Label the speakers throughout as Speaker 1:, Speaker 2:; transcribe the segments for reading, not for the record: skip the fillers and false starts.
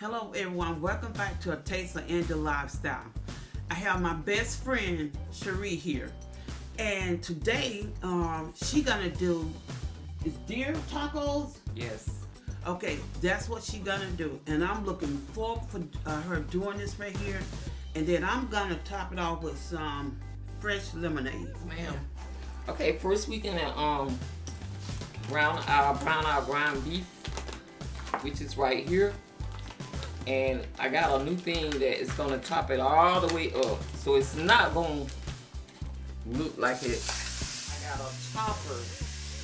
Speaker 1: Hello everyone, welcome back to A Taste of India Lifestyle. I have my best friend Cherie here, and today she gonna do is deer tacos.
Speaker 2: Yes.
Speaker 1: Okay, that's what she gonna do, and I'm looking forward for her doing this right here, and then I'm gonna top it off with some fresh lemonade.
Speaker 2: Ma'am. Okay, first we gonna brown our ground beef, which is right here. And I got a new thing that is gonna chop it all the way up, so it's not gonna look like it. I got a chopper,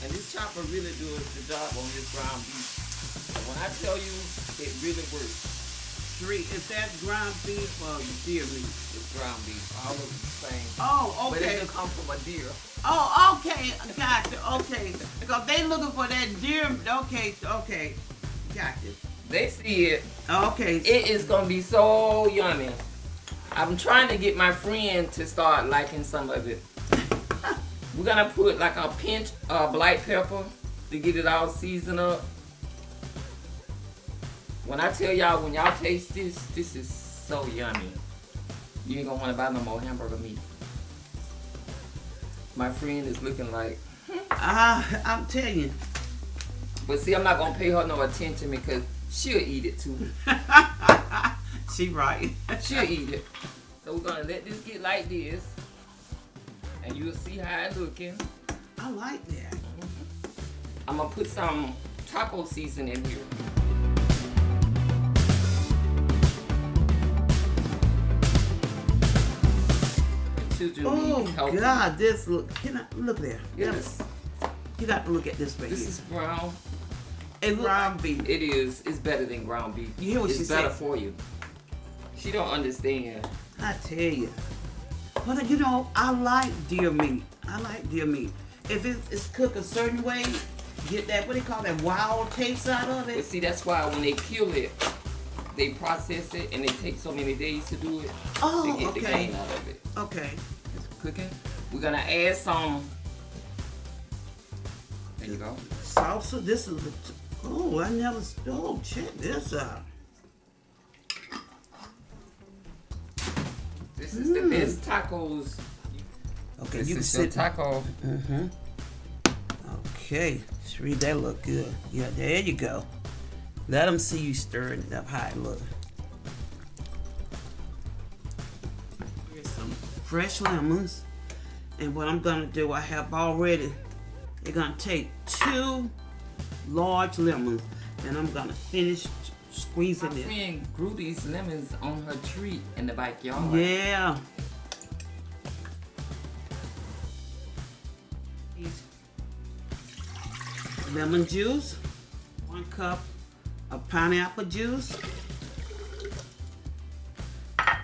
Speaker 2: and this chopper really does the job on this ground beef. And when I tell you, it really works.
Speaker 1: Cherie, is that ground beef or deer meat?
Speaker 2: It's ground beef, all of the same.
Speaker 1: Oh,
Speaker 2: But
Speaker 1: okay.
Speaker 2: it come from a deer.
Speaker 1: Oh, okay, gotcha. Okay, because they looking for that deer. Okay, gotcha.
Speaker 2: They see it.
Speaker 1: Okay.
Speaker 2: It is gonna be so yummy. I'm trying to get my friend to start liking some of it. We're gonna put like a pinch of black pepper to get it all seasoned up. When I tell y'all, when y'all taste this, this is so yummy. You ain't gonna wanna buy no more hamburger meat. My friend is looking like,
Speaker 1: I'm telling you.
Speaker 2: but see, I'm not gonna pay her no attention because she'll eat it too.
Speaker 1: She right.
Speaker 2: She'll eat it. So we're gonna let this get like this, and you'll see how it's looking.
Speaker 1: I like that.
Speaker 2: I'm gonna put some taco seasoning in here. Children
Speaker 1: Oh
Speaker 2: need healthy.
Speaker 1: God, this look. Can I look there?
Speaker 2: Yes.
Speaker 1: You got to look at this right
Speaker 2: This
Speaker 1: here.
Speaker 2: is brown.
Speaker 1: It look ground beef.
Speaker 2: It is. It's better than ground beef.
Speaker 1: You hear what
Speaker 2: it's
Speaker 1: she
Speaker 2: better
Speaker 1: said?
Speaker 2: for you. She don't understand.
Speaker 1: I tell you. But you know, I like deer meat. If it's cooked a certain way, get that what they call that wild taste out of
Speaker 2: But
Speaker 1: it.
Speaker 2: see, that's why when they kill it, they process it and they take so many days to do it
Speaker 1: Oh,
Speaker 2: to get the
Speaker 1: okay.
Speaker 2: gain out of it.
Speaker 1: Okay.
Speaker 2: It's cooking. We're gonna add some. There you go.
Speaker 1: Salsa. This is. I never. Oh, check this out.
Speaker 2: This is the best tacos.
Speaker 1: Okay,
Speaker 2: This
Speaker 1: you can
Speaker 2: is your
Speaker 1: sit.
Speaker 2: taco.
Speaker 1: Okay, Cherie, that look good. Yeah, there you go. Let them see you stirring it up how it look. Here's some fresh lemons. And what I'm gonna do, I have already, they're gonna take 2 large lemons and I'm gonna finish
Speaker 2: My
Speaker 1: squeezing it.
Speaker 2: friend grew these lemons on her tree in the backyard.
Speaker 1: Yeah. Lemon juice, 1 cup of pineapple juice.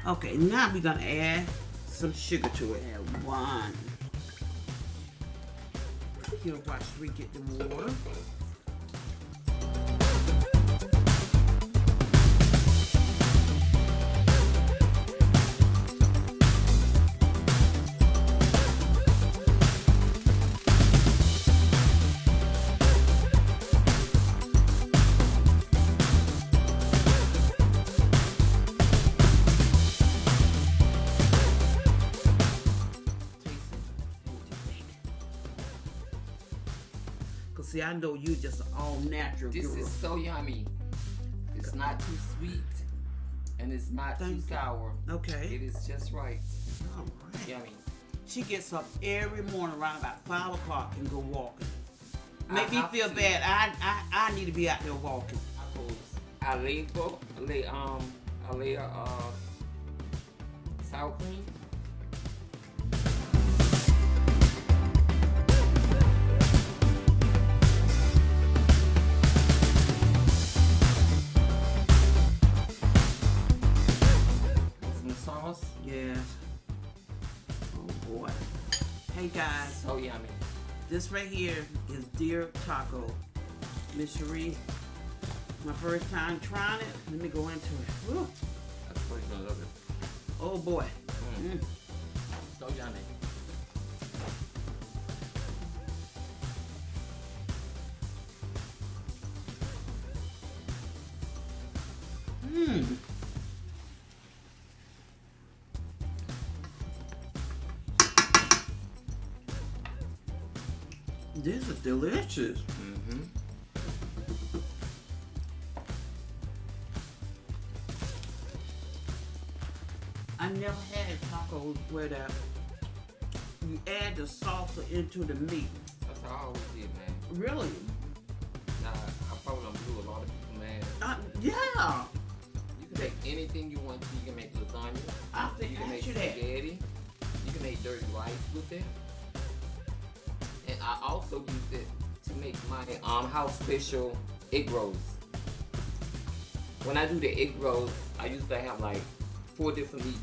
Speaker 1: Okay, now we're gonna add some sugar to it. Add 1. Here, watch we get the water. Cause see, I know you just all natural
Speaker 2: This
Speaker 1: girl.
Speaker 2: is so yummy. It's not too sweet and it's not
Speaker 1: Thank
Speaker 2: too
Speaker 1: you.
Speaker 2: sour.
Speaker 1: Okay.
Speaker 2: It is just right.
Speaker 1: All right.
Speaker 2: Yummy.
Speaker 1: She gets up every morning around about 5 o'clock and go walking.
Speaker 2: I
Speaker 1: Make me
Speaker 2: have
Speaker 1: feel
Speaker 2: to.
Speaker 1: bad. I need to be out there walking.
Speaker 2: I lay sour cream. Some sauce.
Speaker 1: Yes. Oh boy. Hey guys,
Speaker 2: So yummy.
Speaker 1: this right here is deer taco. Miss Cherie, my first time trying it. Let me go into it. Woo.
Speaker 2: That's what you're gonna love it.
Speaker 1: Oh boy. Mm.
Speaker 2: So yummy.
Speaker 1: Mmm. This is delicious.
Speaker 2: Mm-hmm.
Speaker 1: I never had tacos where that you add the salsa into the meat.
Speaker 2: That's how I always did, man.
Speaker 1: Really?
Speaker 2: Nah, I probably don't do a lot of people, man.
Speaker 1: Yeah.
Speaker 2: You can make anything you want to. You can make lasagna.
Speaker 1: I think
Speaker 2: You can
Speaker 1: I
Speaker 2: make
Speaker 1: should have.
Speaker 2: spaghetti. You can make dirty rice with it. And I also use it to make my house special egg rolls. When I do the egg rolls, I usually have like 4 different meats.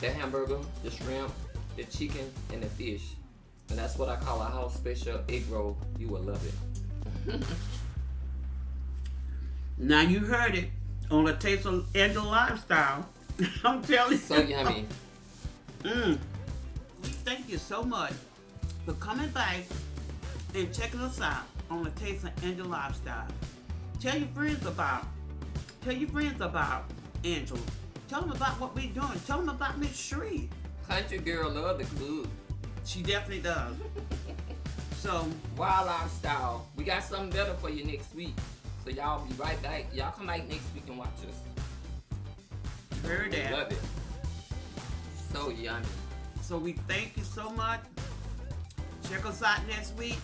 Speaker 2: The hamburger, the shrimp, the chicken, and the fish. And that's what I call a house special egg roll. You will love it.
Speaker 1: Now you heard it on the Taste of Angel Lifestyle. I'm telling you.
Speaker 2: So yummy.
Speaker 1: We thank you so much for coming back and checking us out on the Taste of Angel Lifestyle. Tell your friends about Angela. Tell them about what we're doing. Tell them about Miss Shree.
Speaker 2: Country girl love the food.
Speaker 1: She definitely does. So,
Speaker 2: Wild Lifestyle. We got something better for you next week. So y'all be right back. Y'all come back next week and watch us.
Speaker 1: heard that.
Speaker 2: Love it. So yummy.
Speaker 1: So we thank you so much. Check us out next week.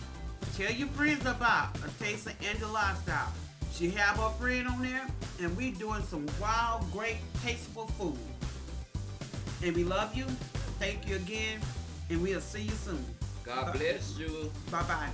Speaker 1: Tell your friends about A Taste of Angel Lifestyle. She have her friend on there, and we doing some wild, great, tasteful food. And we love you. Thank you again, and we'll see you soon.
Speaker 2: God bless you.
Speaker 1: Bye-bye.